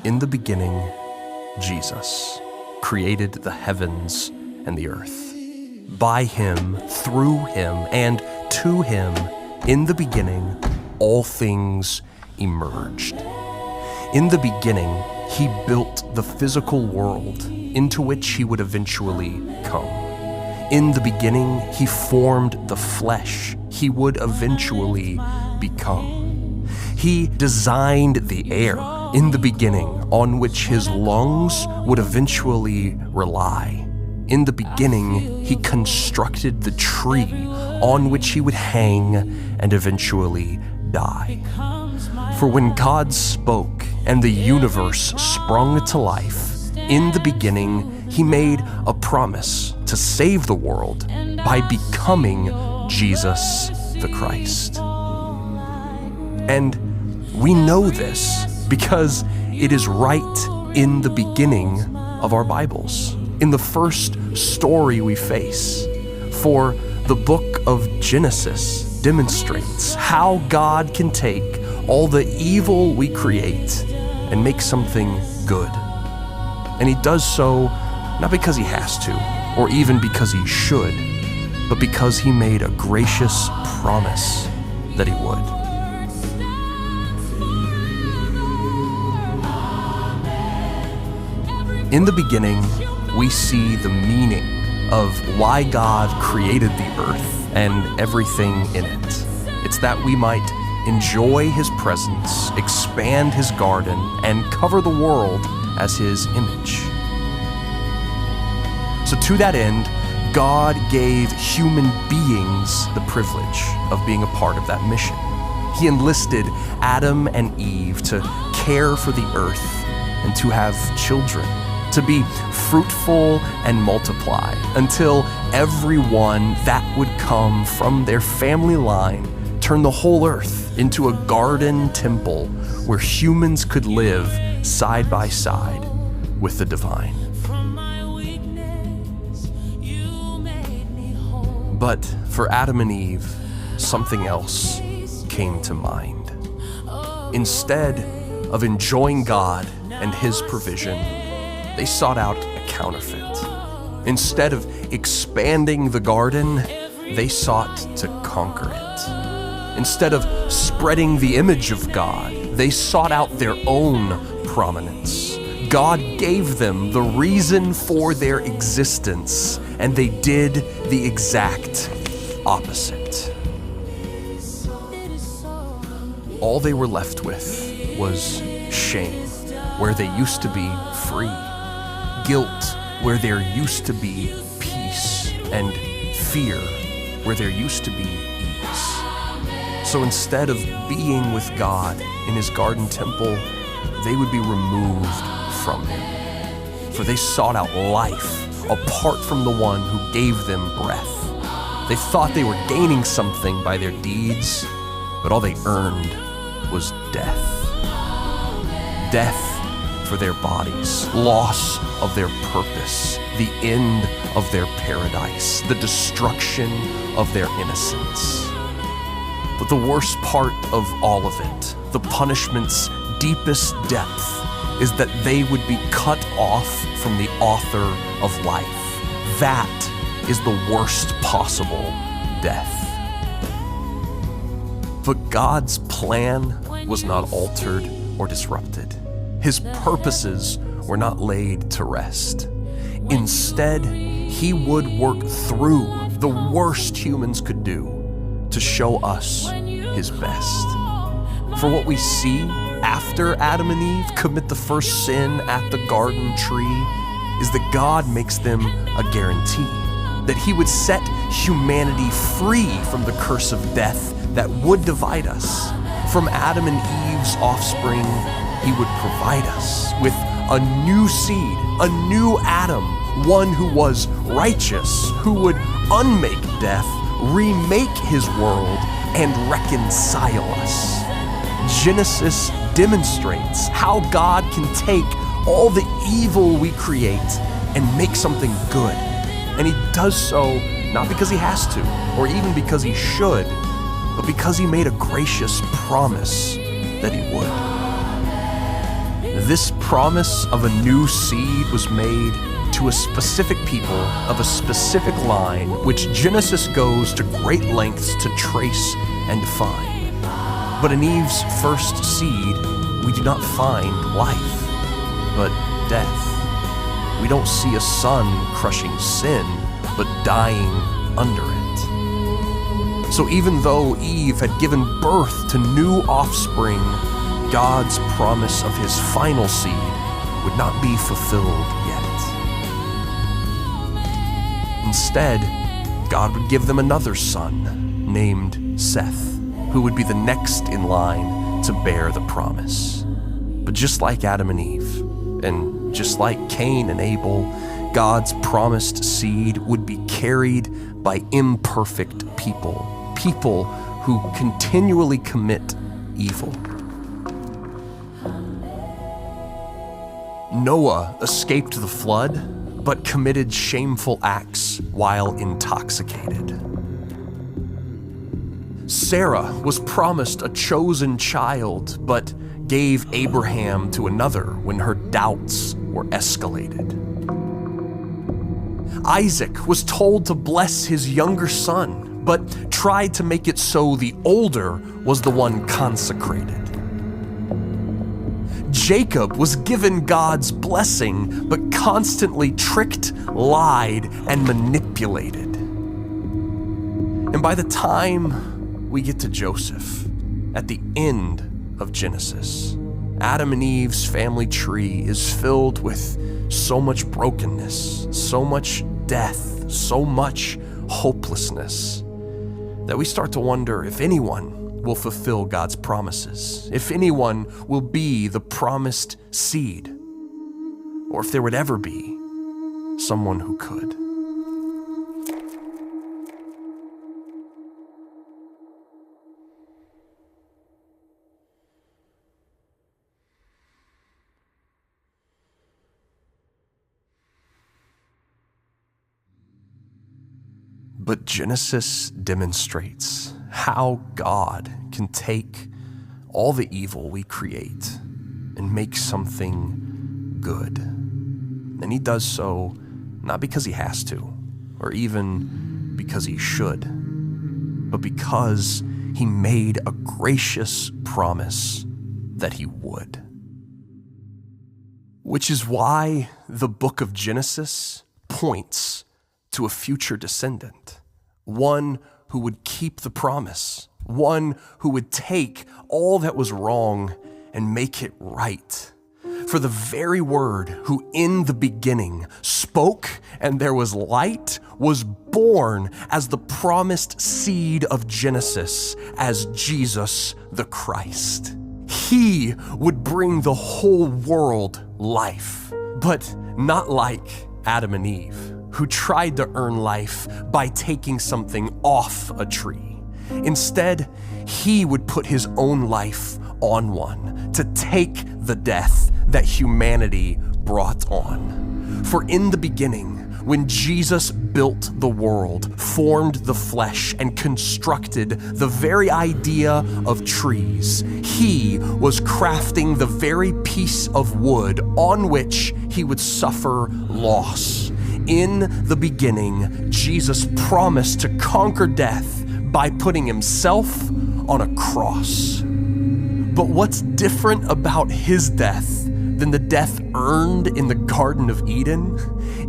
In the beginning, Jesus created the heavens and the earth. By him, through him, and to him, in the beginning, all things emerged. In the beginning, he built the physical world into which he would eventually come. In the beginning, he formed the flesh he would eventually become. He designed the air in the beginning on which his lungs would eventually rely. In the beginning, he constructed the tree on which he would hang and eventually die. For when God spoke and the universe sprung to life, in the beginning, he made a promise to save the world by becoming Jesus the Christ. And we know this because it is right in the beginning of our Bibles, in the first story we face. For the book of Genesis demonstrates how God can take all the evil we create and make something good. And he does so not because he has to, or even because he should, but because he made a gracious promise that he would. In the beginning, we see the meaning of why God created the earth and everything in it. It's that we might enjoy his presence, expand his garden, and cover the world as his image. So to that end, God gave human beings the privilege of being a part of that mission. He enlisted Adam and Eve to care for the earth and to have children, to be fruitful and multiply until everyone that would come from their family line turned the whole earth into a garden temple where humans could live side by side with the divine. But for Adam and Eve, something else came to mind. Instead of enjoying God and his provision, they sought out a counterfeit. Instead of expanding the garden, they sought to conquer it. Instead of spreading the image of God, they sought out their own prominence. God gave them the reason for their existence, and they did the exact opposite. All they were left with was shame, where they used to be free. Guilt, where there used to be peace, and fear, where there used to be ease. So instead of being with God in his garden temple, they would be removed from him. For they sought out life apart from the one who gave them breath. They thought they were gaining something by their deeds, but all they earned was death. Death for their bodies, loss of their purpose, the end of their paradise, the destruction of their innocence. But the worst part of all of it, the punishment's deepest depth, is that they would be cut off from the author of life. That is the worst possible death. But God's plan was not altered or disrupted. His purposes were not laid to rest. Instead, he would work through the worst humans could do to show us his best. For what we see after Adam and Eve commit the first sin at the garden tree is that God makes them a guarantee that he would set humanity free from the curse of death that would divide us. From Adam and Eve's offspring, he would provide us with a new seed, a new Adam, one who was righteous, who would unmake death, remake his world, and reconcile us. Genesis demonstrates how God can take all the evil we create and make something good. And he does so not because he has to, or even because he should, but because he made a gracious promise that he would. This promise of a new seed was made to a specific people of a specific line, which Genesis goes to great lengths to trace and define. But in Eve's first seed, we do not find life, but death. We don't see a sun crushing sin, but dying under it. So even though Eve had given birth to new offspring, God's promise of his final seed would not be fulfilled yet. Instead, God would give them another son named Seth, who would be the next in line to bear the promise. But just like Adam and Eve, and just like Cain and Abel, God's promised seed would be carried by imperfect people, people who continually commit evil. Noah escaped the flood, but committed shameful acts while intoxicated. Sarah was promised a chosen child, but gave Abraham to another when her doubts were escalated. Isaac was told to bless his younger son, but tried to make it so the older was the one consecrated. Jacob was given God's blessing, but constantly tricked, lied, and manipulated. And by the time we get to Joseph, at the end of Genesis, Adam and Eve's family tree is filled with so much brokenness, so much death, so much hopelessness, that we start to wonder if anyone will fulfill God's promises, if anyone will be the promised seed, or if there would ever be someone who could. But Genesis demonstrates how God can take all the evil we create and make something good. And he does so not because he has to, or even because he should, but because he made a gracious promise that he would. Which is why the book of Genesis points to a future descendant, one who would keep the promise, one who would take all that was wrong and make it right. For the very Word who in the beginning spoke and there was light was born as the promised seed of Genesis, as Jesus the Christ. He would bring the whole world life, but not like Adam and Eve, who tried to earn life by taking something off a tree. Instead, he would put his own life on one to take the death that humanity brought on. For in the beginning, when Jesus built the world, formed the flesh, and constructed the very idea of trees, he was crafting the very piece of wood on which he would suffer loss. In the beginning, Jesus promised to conquer death by putting himself on a cross. But what's different about his death than the death earned in the Garden of Eden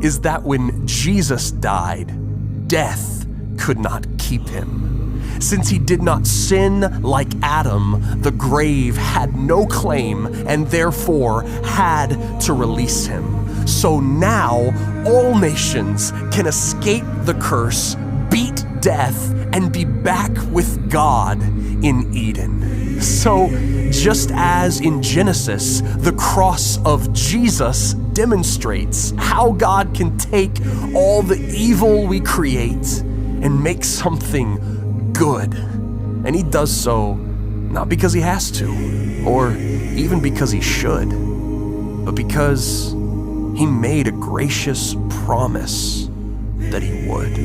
is that when Jesus died, death could not keep him. Since he did not sin like Adam, the grave had no claim and therefore had to release him. So now all nations can escape the curse, beat death, and be back with God in Eden. So just as in Genesis, the cross of Jesus demonstrates how God can take all the evil we create and make something good. And he does so not because he has to, or even because he should, but because he made a gracious promise that he would.